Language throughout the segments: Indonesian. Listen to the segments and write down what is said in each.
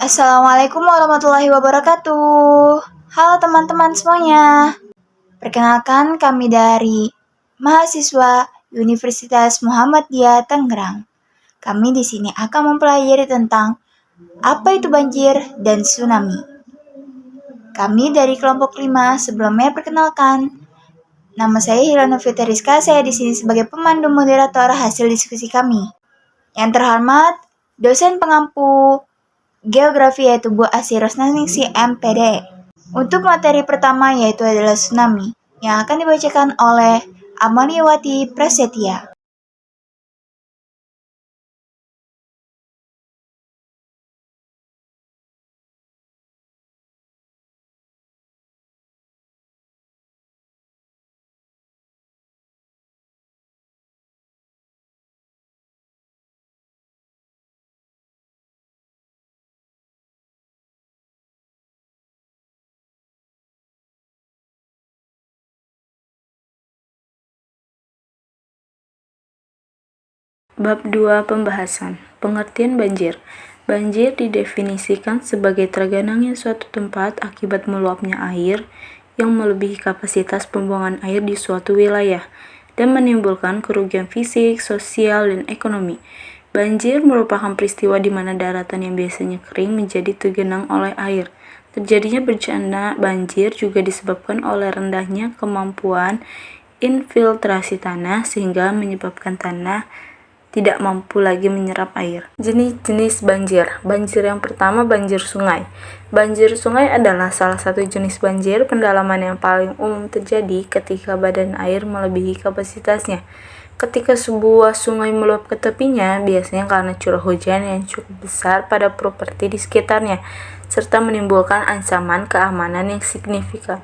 Assalamualaikum warahmatullahi wabarakatuh. Halo teman-teman semuanya. Perkenalkan kami dari mahasiswa Universitas Muhammadiyah Tangerang. Kami di sini akan mempelajari tentang apa itu banjir dan tsunami. Kami dari kelompok 5. Sebelumnya perkenalkan, nama saya Hilana Fitariska. Saya di sini sebagai pemandu moderator hasil diskusi kami. Yang terhormat, dosen pengampu Geografi yaitu Bu Asy Rosnaningsih MPD. Untuk materi pertama yaitu adalah tsunami yang akan dibacakan oleh Amaniwati Prasetya. Bab 2 Pembahasan. Pengertian banjir. Banjir didefinisikan sebagai tergenangnya suatu tempat akibat meluapnya air yang melebihi kapasitas pembuangan air di suatu wilayah dan menimbulkan kerugian fisik, sosial, dan ekonomi. Banjir merupakan peristiwa di mana daratan yang biasanya kering menjadi tergenang oleh air. Terjadinya bencana banjir juga disebabkan oleh rendahnya kemampuan infiltrasi tanah sehingga menyebabkan tanah tidak mampu lagi menyerap air. Jenis-jenis banjir. Banjir yang pertama, banjir sungai. Banjir sungai adalah salah satu jenis banjir pendalaman yang paling umum terjadi ketika badan air melebihi kapasitasnya. Ketika sebuah sungai meluap ke tepinya, biasanya karena curah hujan yang cukup besar pada properti di sekitarnya, serta menimbulkan ancaman keamanan yang signifikan.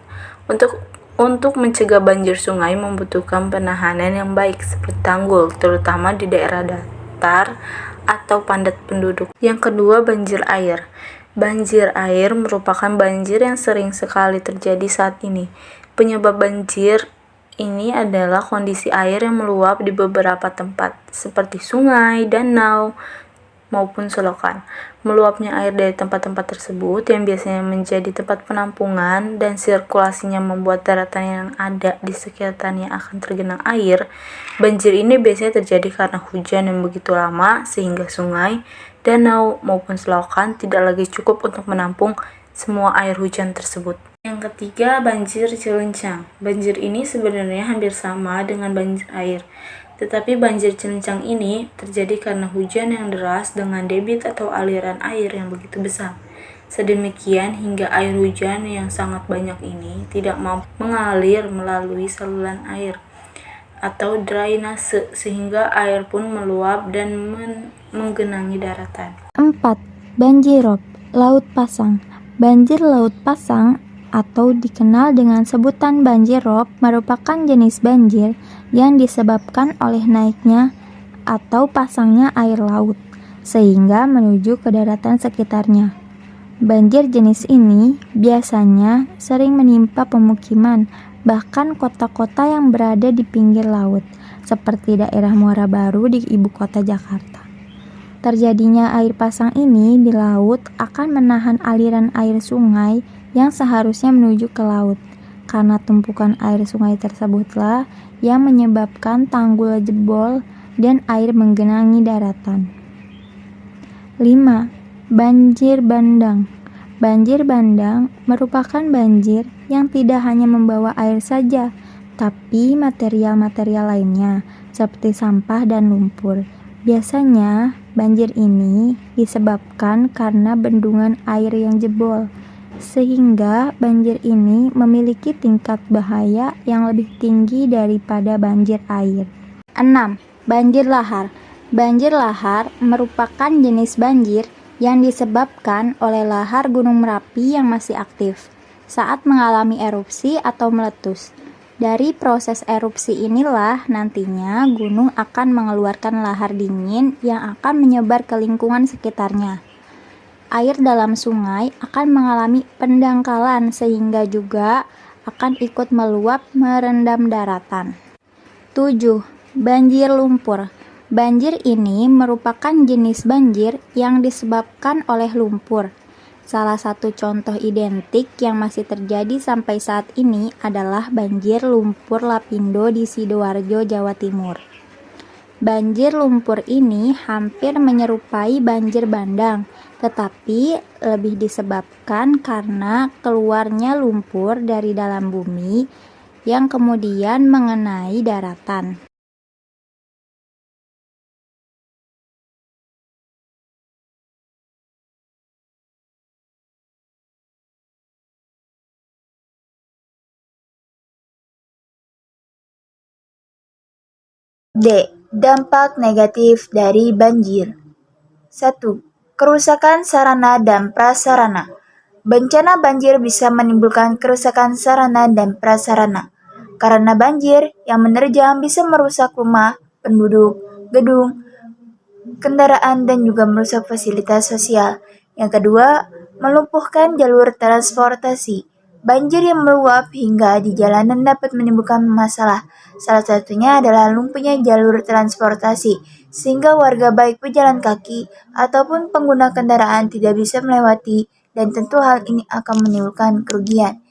Untuk mencegah banjir sungai membutuhkan penahanan yang baik seperti tanggul, terutama di daerah datar atau padat penduduk. Yang kedua, banjir air. Banjir air merupakan banjir yang sering sekali terjadi saat ini. Penyebab banjir ini adalah kondisi air yang meluap di beberapa tempat, seperti sungai, danau, maupun selokan. Meluapnya air dari tempat-tempat tersebut yang biasanya menjadi tempat penampungan dan sirkulasinya membuat daratan yang ada di sekitarnya akan tergenang air. Banjir ini biasanya terjadi karena hujan yang begitu lama sehingga sungai, danau, maupun selokan tidak lagi cukup untuk menampung semua air hujan tersebut. Yang ketiga, banjir cilincang. Banjir ini sebenarnya hampir sama dengan banjir air. Tetapi banjir cilincang ini terjadi karena hujan yang deras dengan debit atau aliran air yang begitu besar. Sedemikian hingga air hujan yang sangat banyak ini tidak mampu mengalir melalui saluran air atau drainase sehingga air pun meluap dan menggenangi daratan. 4. Banjir rob, laut pasang. Banjir laut pasang atau dikenal dengan sebutan banjir rob merupakan jenis banjir yang disebabkan oleh naiknya atau pasangnya air laut sehingga menuju ke daratan sekitarnya. Banjir jenis ini biasanya sering menimpa pemukiman, bahkan kota-kota yang berada di pinggir laut, seperti daerah Muara Baru di ibu kota Jakarta. Terjadinya air pasang ini di laut akan menahan aliran air sungai yang seharusnya menuju ke laut, karena tumpukan air sungai tersebutlah yang menyebabkan tanggul jebol dan air menggenangi daratan. 5. Banjir bandang. Banjir bandang merupakan banjir yang tidak hanya membawa air saja, tapi material-material lainnya seperti sampah dan lumpur. Biasanya banjir ini disebabkan karena bendungan air yang jebol, sehingga banjir ini memiliki tingkat bahaya yang lebih tinggi daripada banjir air. 6. Banjir lahar. Banjir lahar merupakan jenis banjir yang disebabkan oleh lahar Gunung Merapi yang masih aktif saat mengalami erupsi atau meletus. Dari proses erupsi inilah nantinya gunung akan mengeluarkan lahar dingin yang akan menyebar ke lingkungan sekitarnya. Air dalam sungai akan mengalami pendangkalan sehingga juga akan ikut meluap merendam daratan. 7. Banjir lumpur. Banjir ini merupakan jenis banjir yang disebabkan oleh lumpur. Salah satu contoh identik yang masih terjadi sampai saat ini adalah banjir lumpur Lapindo di Sidoarjo, Jawa Timur. Banjir lumpur ini hampir menyerupai banjir bandang, tetapi lebih disebabkan karena keluarnya lumpur dari dalam bumi yang kemudian mengenai daratan. D. Dampak negatif dari banjir. 1. Kerusakan sarana dan prasarana. Bencana banjir bisa menimbulkan kerusakan sarana dan prasarana. Karena banjir yang menerjang bisa merusak rumah, penduduk, gedung, kendaraan, dan juga merusak fasilitas sosial. Yang kedua, melumpuhkan jalur transportasi. Banjir yang meluap hingga di jalanan dapat menimbulkan masalah. Salah satunya adalah lumpuhnya jalur transportasi, sehingga warga baik pejalan kaki ataupun pengguna kendaraan tidak bisa melewati, dan tentu hal ini akan menimbulkan kerugian.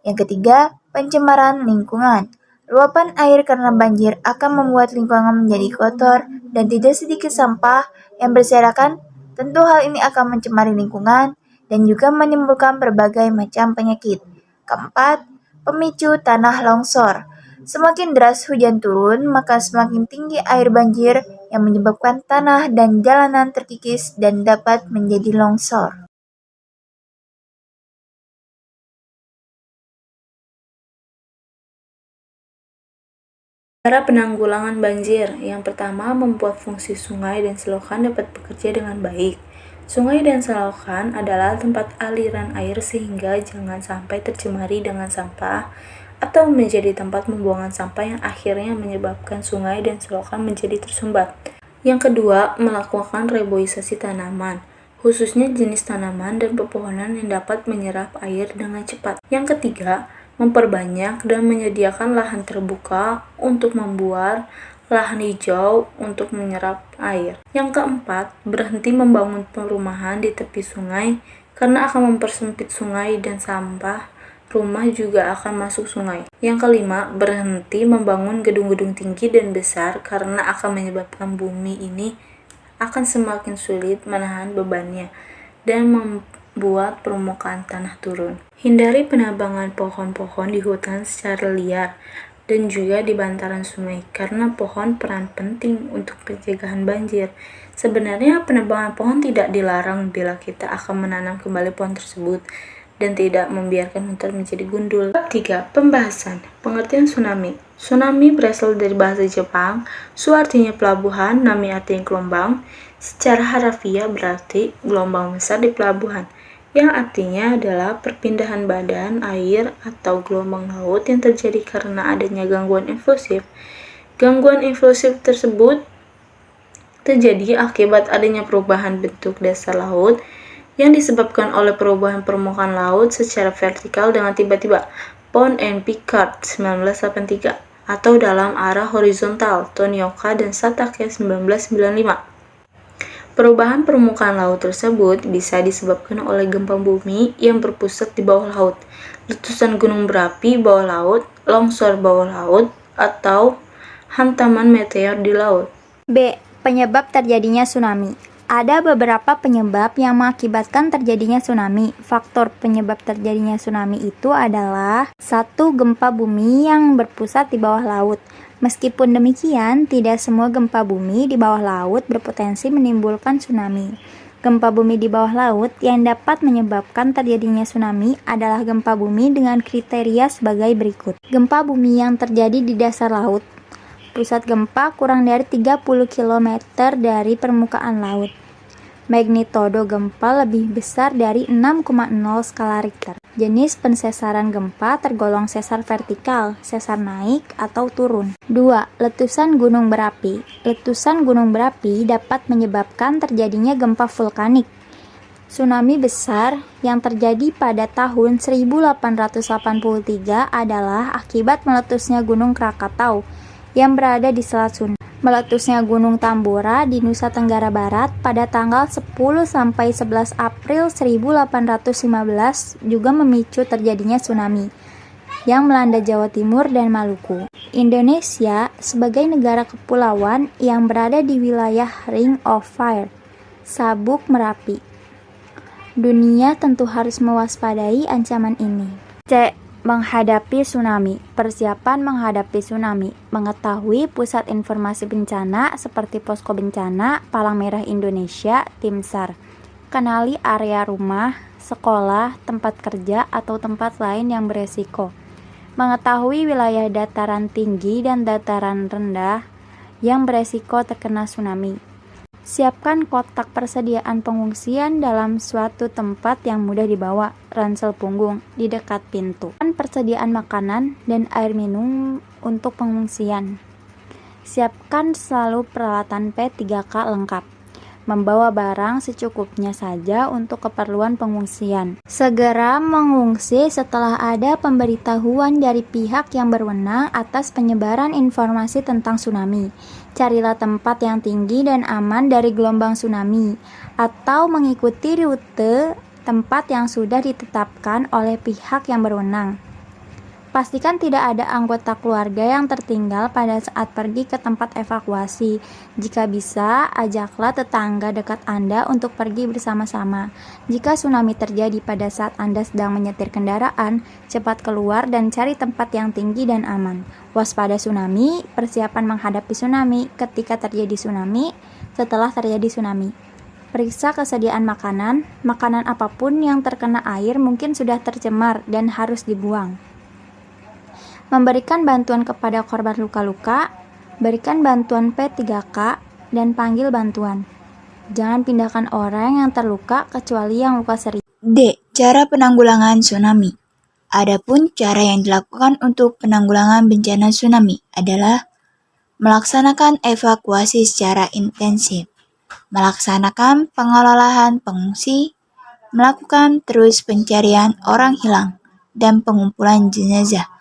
Yang ketiga, pencemaran lingkungan. Luapan air karena banjir akan membuat lingkungan menjadi kotor dan tidak sedikit sampah yang berserakan. Tentu hal ini akan mencemari lingkungan dan juga menimbulkan berbagai macam penyakit. Keempat, pemicu tanah longsor. Semakin deras hujan turun, maka semakin tinggi air banjir yang menyebabkan tanah dan jalanan terkikis dan dapat menjadi longsor. Cara penanggulangan banjir. Yang pertama, membuat fungsi sungai dan selokan dapat bekerja dengan baik. Sungai dan selokan adalah tempat aliran air sehingga jangan sampai tercemari dengan sampah atau menjadi tempat pembuangan sampah yang akhirnya menyebabkan sungai dan selokan menjadi tersumbat. Yang kedua, melakukan reboisasi tanaman, khususnya jenis tanaman dan pepohonan yang dapat menyerap air dengan cepat. Yang ketiga, memperbanyak dan menyediakan lahan terbuka untuk membuat lahan hijau untuk menyerap air. Yang keempat, berhenti membangun perumahan di tepi sungai karena akan mempersempit sungai dan sampah rumah juga akan masuk sungai. Yang kelima, berhenti membangun gedung-gedung tinggi dan besar karena akan menyebabkan bumi ini akan semakin sulit menahan bebannya dan membuat permukaan tanah turun. Hindari penebangan pohon-pohon di hutan secara liar dan juga di bantaran sungai karena pohon peran penting untuk pencegahan banjir. Sebenarnya penebangan pohon tidak dilarang bila kita akan menanam kembali pohon tersebut dan tidak membiarkan hutan menjadi gundul. 3. Pembahasan. Pengertian tsunami. Tsunami berasal dari bahasa Jepang. Su artinya pelabuhan, nami artinya gelombang. Secara harafiah berarti gelombang besar di pelabuhan, yang artinya adalah perpindahan badan air atau gelombang laut yang terjadi karena adanya gangguan infusif. Gangguan infusif tersebut terjadi akibat adanya perubahan bentuk dasar laut yang disebabkan oleh perubahan permukaan laut secara vertikal dengan tiba-tiba. Pond and Picard 1983 atau dalam arah horizontal Tonioka dan Satake 1995. Perubahan permukaan laut tersebut bisa disebabkan oleh gempa bumi yang berpusat di bawah laut, letusan gunung berapi bawah laut, longsor bawah laut, atau hantaman meteor di laut. B. Penyebab terjadinya tsunami. Ada beberapa penyebab yang mengakibatkan terjadinya tsunami. Faktor penyebab terjadinya tsunami itu adalah 1. Gempa bumi yang berpusat di bawah laut. Meskipun demikian, tidak semua gempa bumi di bawah laut berpotensi menimbulkan tsunami. Gempa bumi di bawah laut yang dapat menyebabkan terjadinya tsunami adalah gempa bumi dengan kriteria sebagai berikut. Gempa bumi yang terjadi di dasar laut. Pusat gempa kurang dari 30 km dari permukaan laut. Magnitudo gempa lebih besar dari 6,0 skala Richter. Jenis pensesaran gempa tergolong sesar vertikal, sesar naik atau turun. 2. Letusan gunung berapi. Letusan gunung berapi dapat menyebabkan terjadinya gempa vulkanik. Tsunami besar yang terjadi pada tahun 1883 adalah akibat meletusnya Gunung Krakatau yang berada di Selat Sunda. Meletusnya Gunung Tambora di Nusa Tenggara Barat pada tanggal 10 sampai 11 April 1815 juga memicu terjadinya tsunami yang melanda Jawa Timur dan Maluku. Indonesia sebagai negara kepulauan yang berada di wilayah Ring of Fire, Sabuk Merapi. Dunia tentu harus mewaspadai ancaman ini. C. Menghadapi tsunami. Persiapan menghadapi tsunami. Mengetahui pusat informasi bencana seperti Posko Bencana, Palang Merah Indonesia, Tim SAR. Kenali area rumah, sekolah, tempat kerja, atau tempat lain yang beresiko. Mengetahui wilayah dataran tinggi dan dataran rendah yang beresiko terkena tsunami. Siapkan kotak persediaan pengungsian dalam suatu tempat yang mudah dibawa, ransel punggung, di dekat pintu. Persediaan makanan dan air minum untuk pengungsian. Siapkan selalu peralatan P3K lengkap. Membawa barang secukupnya saja untuk keperluan pengungsian. Segera mengungsi setelah ada pemberitahuan dari pihak yang berwenang atas penyebaran informasi tentang tsunami. Carilah tempat yang tinggi dan aman dari gelombang tsunami, atau mengikuti rute tempat yang sudah ditetapkan oleh pihak yang berwenang. Pastikan tidak ada anggota keluarga yang tertinggal pada saat pergi ke tempat evakuasi. Jika bisa, ajaklah tetangga dekat Anda untuk pergi bersama-sama. Jika tsunami terjadi pada saat Anda sedang menyetir kendaraan, cepat keluar dan cari tempat yang tinggi dan aman. Waspada tsunami, persiapan menghadapi tsunami, ketika terjadi tsunami, setelah terjadi tsunami. Periksa kesediaan makanan. Makanan apapun yang terkena air mungkin sudah tercemar dan harus dibuang. Memberikan bantuan kepada korban luka-luka, berikan bantuan P3K, dan panggil bantuan. Jangan pindahkan orang yang terluka kecuali yang luka serius. D. Cara penanggulangan tsunami. Adapun cara yang dilakukan untuk penanggulangan bencana tsunami adalah melaksanakan evakuasi secara intensif, melaksanakan pengelolaan pengungsi, melakukan terus pencarian orang hilang, dan pengumpulan jenazah,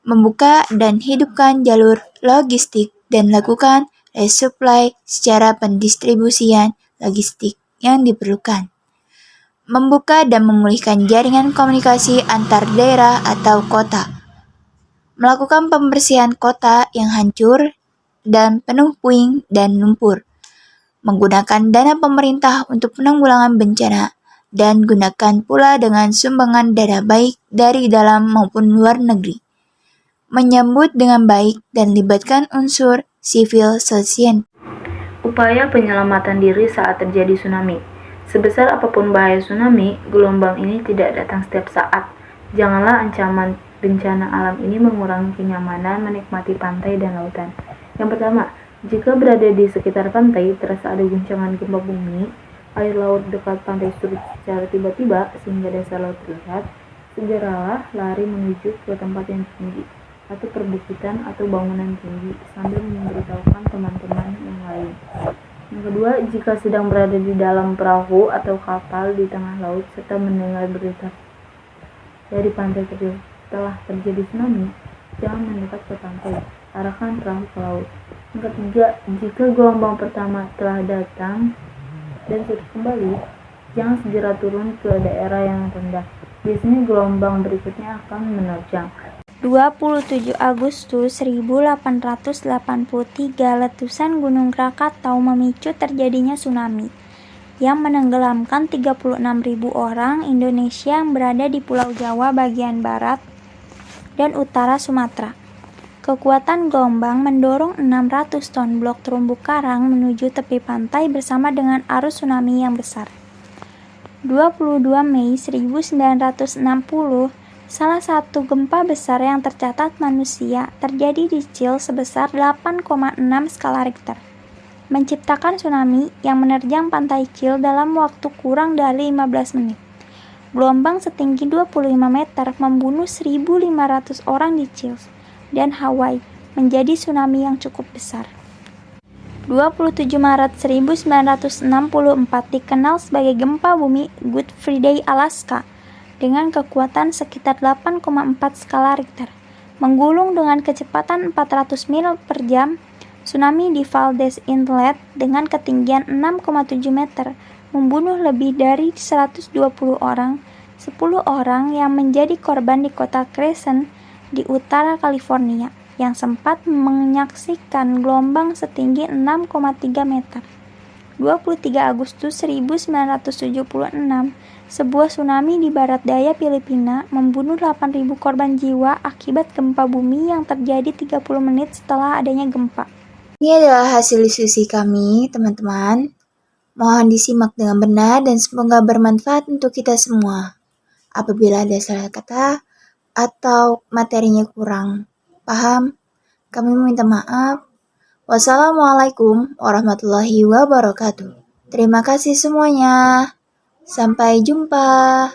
membuka dan hidupkan jalur logistik, dan lakukan resupply secara pendistribusian logistik yang diperlukan. Membuka dan memulihkan jaringan komunikasi antar daerah atau kota. Melakukan pembersihan kota yang hancur dan penuh puing dan lumpur. Menggunakan dana pemerintah untuk penanggulangan bencana, dan gunakan pula dengan sumbangan dana baik dari dalam maupun luar negeri. Menyambut dengan baik dan libatkan unsur civil society. Upaya penyelamatan diri saat terjadi tsunami. Sebesar apapun bahaya tsunami, gelombang ini tidak datang setiap saat. Janganlah ancaman bencana alam ini mengurangi kenyamanan menikmati pantai dan lautan. Yang pertama, jika berada di sekitar pantai terasa ada guncangan gempa bumi, air laut dekat pantai surut secara tiba-tiba sehingga dasar laut terlihat, segeralah lari menuju ke tempat yang tinggi atau perbukitan atau bangunan tinggi sambil memberitahukan teman-teman yang lain. Yang kedua, jika sedang berada di dalam perahu atau kapal di tengah laut serta mendengar berita dari pantai telah terjadi tsunami, jangan mendekat ke pantai, arahkan perahu ke laut. Yang ketiga, jika gelombang pertama telah datang dan sudah kembali, jangan segera turun ke daerah yang rendah. Biasanya gelombang berikutnya akan menerjang. 27 Agustus 1883, letusan Gunung Krakatau memicu terjadinya tsunami yang menenggelamkan 36.000 orang Indonesia yang berada di Pulau Jawa bagian barat dan utara Sumatera. Kekuatan gelombang mendorong 600 ton blok terumbu karang menuju tepi pantai bersama dengan arus tsunami yang besar. 22 Mei 1960, salah satu gempa besar yang tercatat manusia terjadi di Chile sebesar 8,6 skala Richter, menciptakan tsunami yang menerjang pantai Chile dalam waktu kurang dari 15 menit. Gelombang setinggi 25 meter membunuh 1.500 orang di Chile dan Hawaii, menjadi tsunami yang cukup besar. 27 Maret 1964 dikenal sebagai gempa bumi Good Friday, Alaska, dengan kekuatan sekitar 8,4 skala Richter. Menggulung dengan kecepatan 400 mil per jam, Tsunami di Valdez Inlet dengan ketinggian 6,7 meter membunuh lebih dari 120 orang. 10 orang yang menjadi korban di kota Crescent di utara California yang sempat menyaksikan gelombang setinggi 6,3 meter. 23 Agustus 1976, sebuah tsunami di barat daya Filipina membunuh 8.000 korban jiwa akibat gempa bumi yang terjadi 30 menit setelah adanya gempa. Ini adalah hasil diskusi kami, teman-teman. Mohon disimak dengan benar dan semoga bermanfaat untuk kita semua. Apabila ada salah kata atau materinya kurang paham, kami meminta maaf. Wassalamualaikum warahmatullahi wabarakatuh. Terima kasih semuanya. Sampai jumpa.